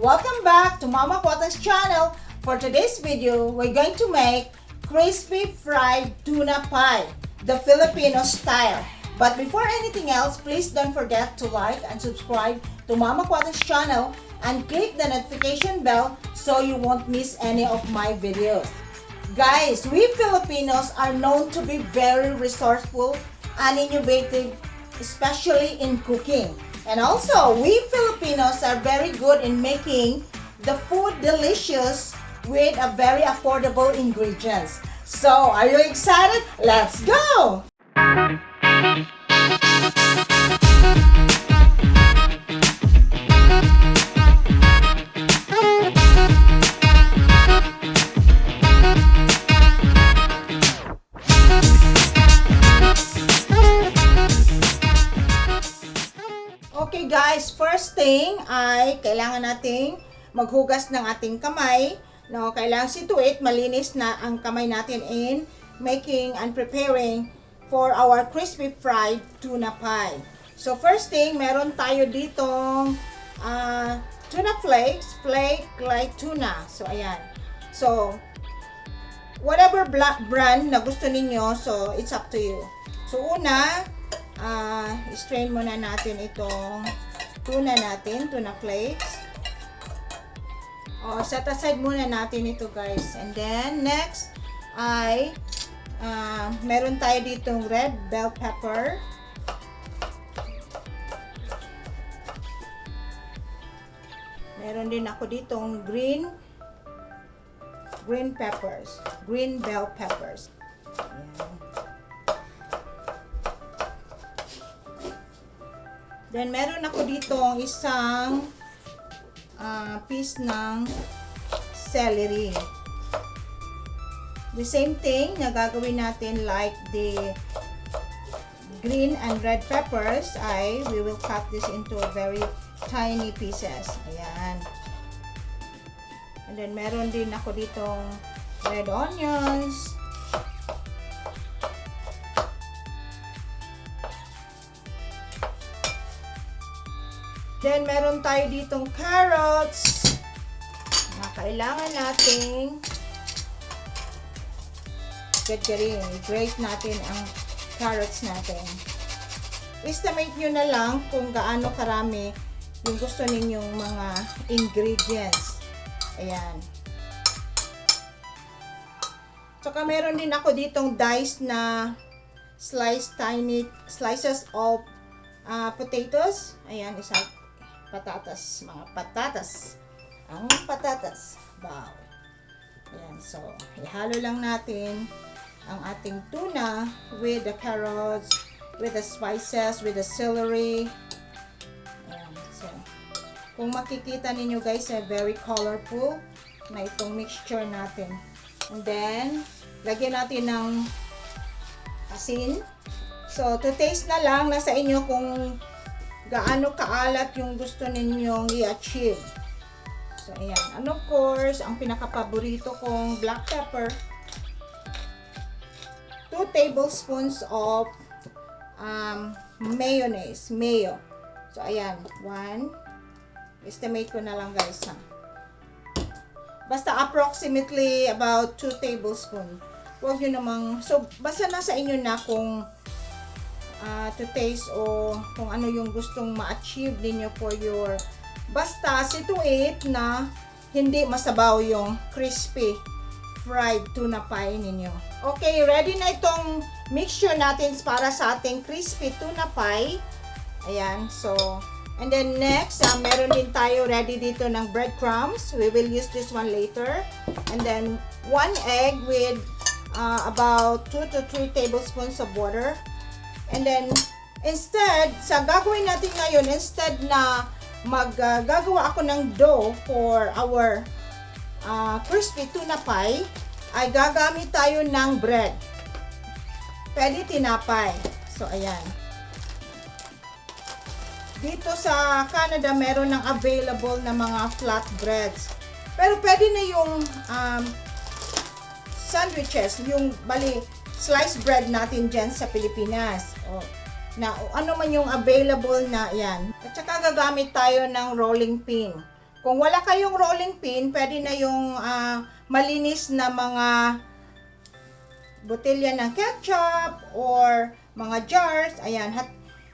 Welcome back to Mama Quatang's channel. For today's video, we're going to make crispy fried tuna pie, the Filipino style. But before anything else, please don't forget to like and subscribe to Mama Quatang's channel and click the notification bell so you won't miss any of my videos. Guys, we Filipinos are known to be very resourceful and innovative, especially in cooking. And also, we Filipinos are very good in making the food delicious with a very affordable ingredients. So, are you excited? Let's go! Okay guys, first thing ay kailangan nating maghugas ng ating kamay. No, kailangan situate, malinis na ang kamay natin in making and preparing for our crispy fried tuna pie. So first thing, meron tayo ditong tuna flakes, flake like tuna. So ayan. So whatever brand na gusto ninyo, so it's up to you. So una, strain muna natin itong tuna natin, tuna flakes. Set aside muna natin ito guys. And then next ay meron tayo ditong red bell pepper. Meron din ako ditong green peppers, green bell peppers. Ayan. Then, meron ako ditong isang piece ng celery. The same thing na gagawin natin like the green and red peppers ay we will cut this into very tiny pieces. Ayan. And then, meron din ako ditong red onions. Then, meron tayo ditong carrots na kailangan nating i-grate natin ang carrots natin. Estimate nyo na lang kung gaano karami yung gusto ninyong mga ingredients. Ayan. Saka meron din ako ditong diced na tiny slices of potatoes. Ayan, isang patatas, mga patatas. Ang patatas. Wow. Ayan, so, ihalo lang natin ang ating tuna with the carrots, with the spices, with the celery. Ayan, so, kung makikita ninyo guys, very colorful na itong mixture natin. And then, lagyan natin ng asin. So, to taste na lang, nasa inyo kung gaano kaalat yung gusto ninyong i-achieve. So, ayan. And of course, ang pinaka-paborito kong black pepper. 2 tablespoons of mayonnaise, mayo. So, ayan. 1. Estimate ko na lang guys, ha. Basta approximately about 2 tablespoons. Huwag nyo namang, so, basta nasa inyo na kung to taste o kung ano yung gustong ma-achieve ninyo for your, basta situate na hindi masabaw yung crispy fried tuna pie ninyo. Okay, ready na itong mixture natin para sa ating crispy tuna pie. Ayan, so, and then next, meron din tayo ready dito ng breadcrumbs. We will use this one later. And then, 1 egg with about 2 to 3 tablespoons of water. And then, instead, sa gagawin natin ngayon, instead na gagawa ako ng dough for our crispy tuna pie, ay gagamit tayo ng bread. Pwede tinapay. So, ayan. Dito sa Canada, meron ng available na mga flat breads. Pero pwede na yung sandwiches, yung sliced bread natin dyan sa Pilipinas. Na ano man yung available na yan. At saka gagamit tayo ng rolling pin. Kung wala kayong rolling pin, pwede na yung malinis na mga botelya ng ketchup or mga jars. Ayan,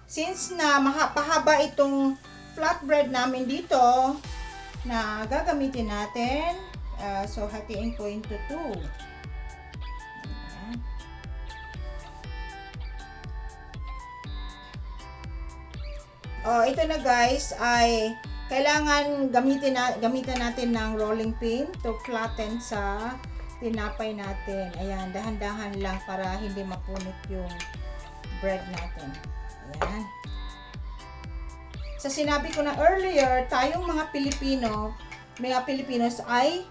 since na pahaba itong flatbread namin dito na gagamitin natin, so hatiin ko into 2. Oh, ito na guys, ay kailangan gamitin natin ng rolling pin to flatten sa tinapay natin. Ayan, dahan-dahan lang para hindi mapunit yung bread natin. Ayan. Sa sinabi ko na earlier, tayong mga Filipinos ay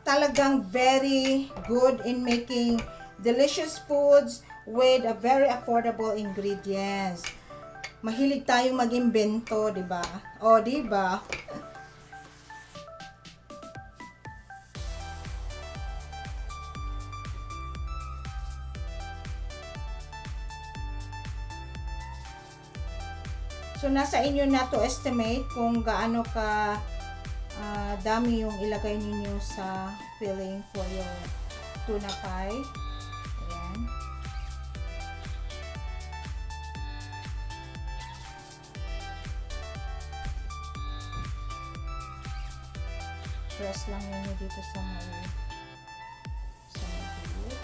talagang very good in making delicious foods with a very affordable ingredients. Mahilig tayong mag-imbento, 'di ba? O, 'di ba? So, nasa inyo na to estimate kung gaano ka dami yung ilagay ninyo sa filling for your tuna pie. Ayan. Press lang ninyo dito sa may gilid.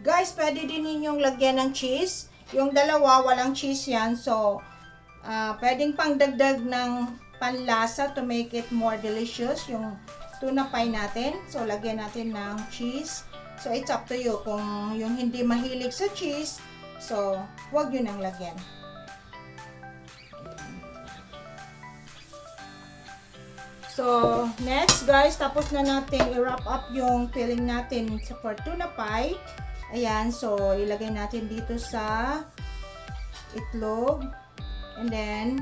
Guys, pwede din ninyong lagyan ng cheese. Yung dalawa, walang cheese yan. So, pwedeng pang dagdag ng panlasa to make it more delicious yung tuna pie natin. So, lagyan natin ng cheese. So, it's up to you. Kung yung hindi mahilig sa cheese, so, huwag yun ang lagyan. So, next guys, tapos na natin i-wrap up yung filling natin for tuna pie. Ayan, so ilagay natin dito sa itlog. And then,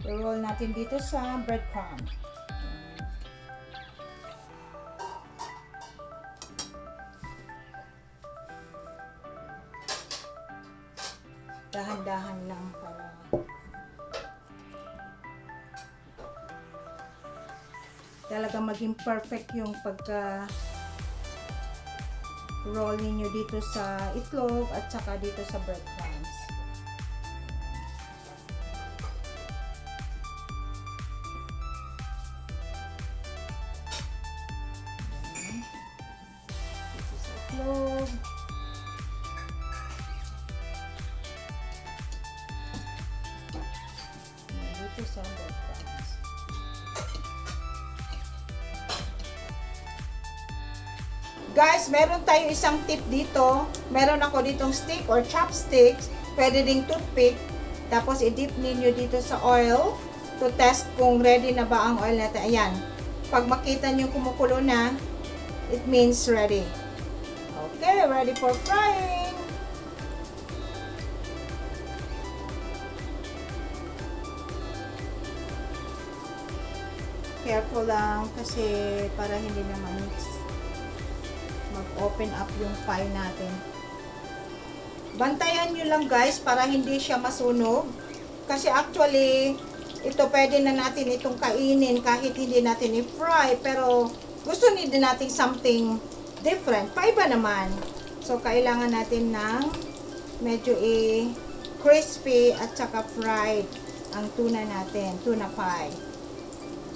i-roll natin dito sa breadcrumb. Dahan-dahan lang para talaga maging perfect yung pagka roll niyo dito sa itlog at saka dito sa breadcrumbs. This is itlog. Dito sa breadcrumbs. Guys, meron tayo isang tip dito. Meron ako ditong stick or chopsticks. Pwede ding toothpick. Tapos, i-dip ninyo dito sa oil to test kung ready na ba ang oil natin. Ayan. Pag makita nyo kumukulo na, it means ready. Okay, ready for frying. Careful lang kasi para hindi naman mag-open up yung pie natin. Bantayan nyo lang guys para hindi siya masunog. Kasi actually, ito pwede na natin itong kainin kahit hindi natin i-fry. Pero gusto din natin something different. Pie ba naman? So, kailangan natin ng medyo crispy at saka fried ang tuna natin. Tuna pie.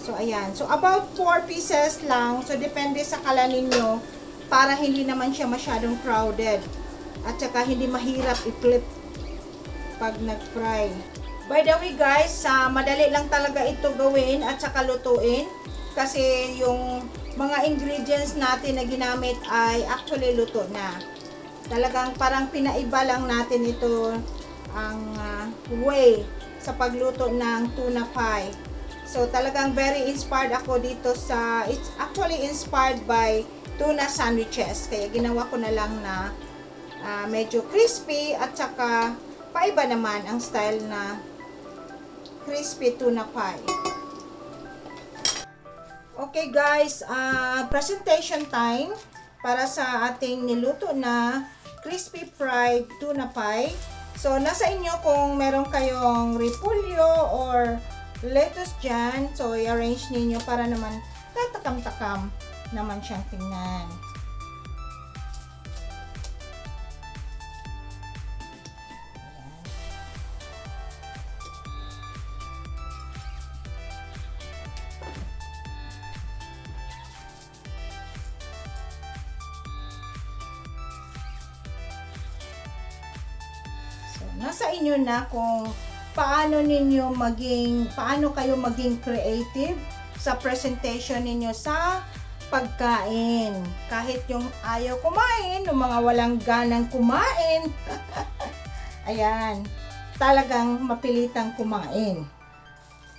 So, ayan. So, about 4 pieces lang. So, depende sa kala ninyo para hindi naman siya masyadong crowded. At saka hindi mahirap i-flip pag nag-fry. By the way guys, madali lang talaga ito gawin at saka lutuin. Kasi yung mga ingredients natin na ginamit ay actually luto na. Talagang parang pinaiba lang natin ito ang way sa pagluto ng tuna pie. So talagang very inspired ako dito sa, it's actually inspired by tuna sandwiches. Kaya ginawa ko na lang na medyo crispy at saka paiba naman ang style na crispy tuna pie. Okay guys, presentation time para sa ating niluto na crispy fried tuna pie. So, nasa inyo kung meron kayong repolyo or lettuce dyan. So, i-arrange ninyo para naman tatakam-takam naman siyang tingnan. Nasa inyo na kung paano kayo maging creative sa presentation ninyo sa pagkain. Kahit yung ayaw kumain, yung mga walang ganang kumain, ayan, talagang mapilitang kumain.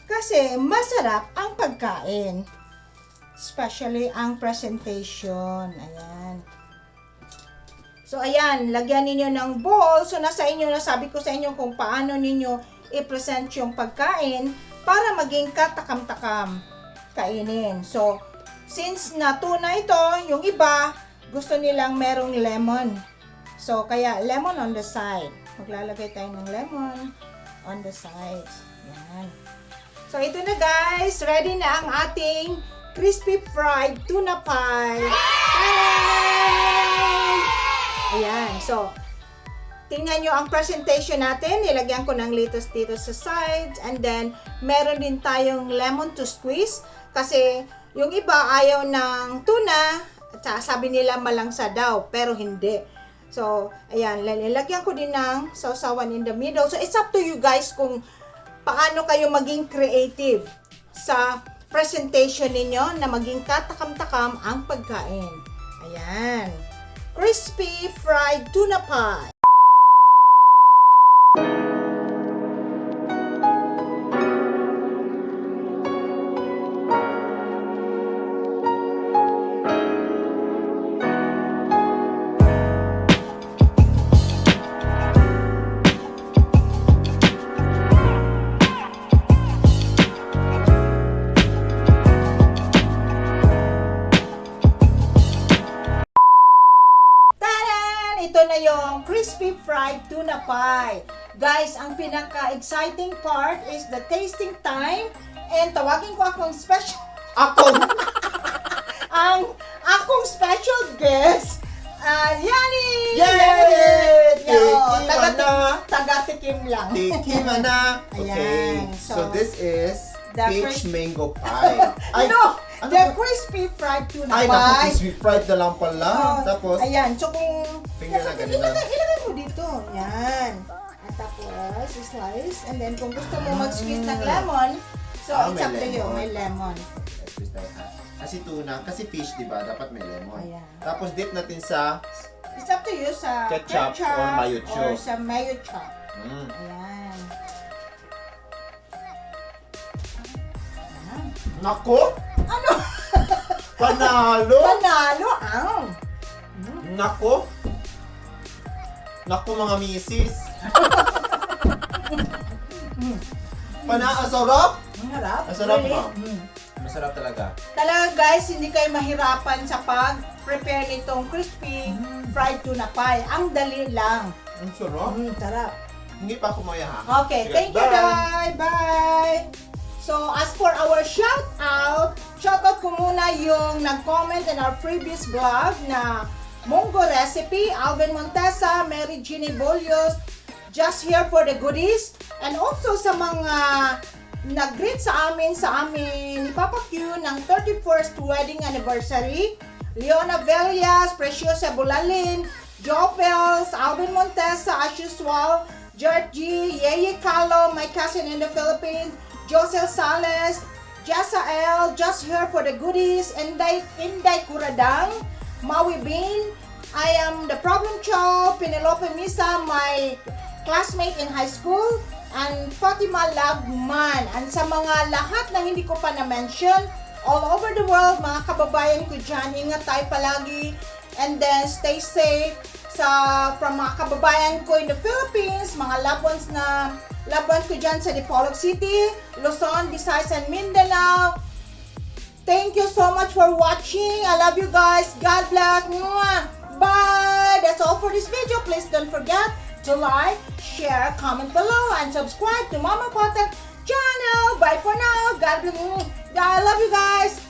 Kasi masarap ang pagkain. Especially ang presentation. Ayan. So, ayan, lagyan ninyo ng bowl. So, nasa inyo na, sabi ko sa inyo kung paano ninyo i-present yung pagkain para maging katakam-takam kainin. So, since na tuna ito, yung iba, gusto nilang merong lemon. So, kaya lemon on the side. Maglalagay tayo ng lemon on the sides. Ayan. So, ito na guys. Ready na ang ating crispy fried tuna pie. Bye! Ayan. So, tingnan nyo ang presentation natin. Nilagyan ko ng lettuce dito sa sides. And then, meron din tayong lemon to squeeze. Kasi, yung iba ayaw ng tuna. At sabi nila malangsa daw. Pero hindi. So, ayan. Nilagyan ko din ng sausawan in the middle. So, it's up to you guys kung paano kayo maging creative sa presentation ninyo na maging katakam-takam ang pagkain. Ayan. Crispy fried tuna pie. Ito na yung crispy fried tuna pie. Guys, ang pinaka-exciting part is the tasting time. And tawagin ko akong special... akong special guest. Yani! Yay! Taga-tikim lang. Tikim na. Okay. Ayan, So this is the peach mango pie. The crispy fried tuna pie. Ay, naku, crispy fried na lang pala. Tapos, ayan. So kung... finger na ganun lang. Ilagay mo dito. Yan. At tapos, slice. And then, kung gusto mo mag-squeeze ng lemon, so it's up to you. May lemon. Kasi tuna, kasi fish, di ba? Dapat may lemon. Ayan. Tapos dip natin sa It's up to you sa ketchup or mayo or chop. sa mayo chop. Mm. Ayan. Nako! Ano? Panalo! Panalo ang. Nako! Nako mga misis! Panasarap! Ang harap. Masarap Really? ba? Masarap talaga. Talaga guys, hindi kayo mahirapan sa pag-prepare nitong crispy fried tuna pie. Ang dali lang. Ang sarap. Sarap. Hindi pa ako maya ha. Okay, Sige, thank you guys. Bye! So, as for our shoutout ko muna yung nag-comment in our previous vlog na Munggo Recipe, Alvin Montesa, Mary Jeannie Bolios, just here for the goodies. And also sa mga nag-greet sa amin ni Papa Q ng 31st wedding anniversary. Leona Villas, Preciosa Bulalin, Jopels, Alvin Montesa as usual, Georgie, Yeye Calo, my cousin in the Philippines, Josel Sales, Jessa L, just here for the goodies, Inday Kuradang, Maui Bean, I am the Problem Child, Penelope Misa, my classmate in high school, and Fatima Lagman. And sa mga lahat na hindi ko pa na-mention, all over the world, mga kababayan ko dyan, ingat tayo palagi, and then stay safe, from mga kababayan ko in the Philippines, mga loved ones ko dyan sa Dipolog City, Luzon, Visayas, and Mindanao. Thank you so much for watching. I love you guys. God bless. Mwah. Bye. That's all for this video. Please don't forget to like, share, comment below, and subscribe to Mama Quatang channel. Bye for now. God bless. I love you guys.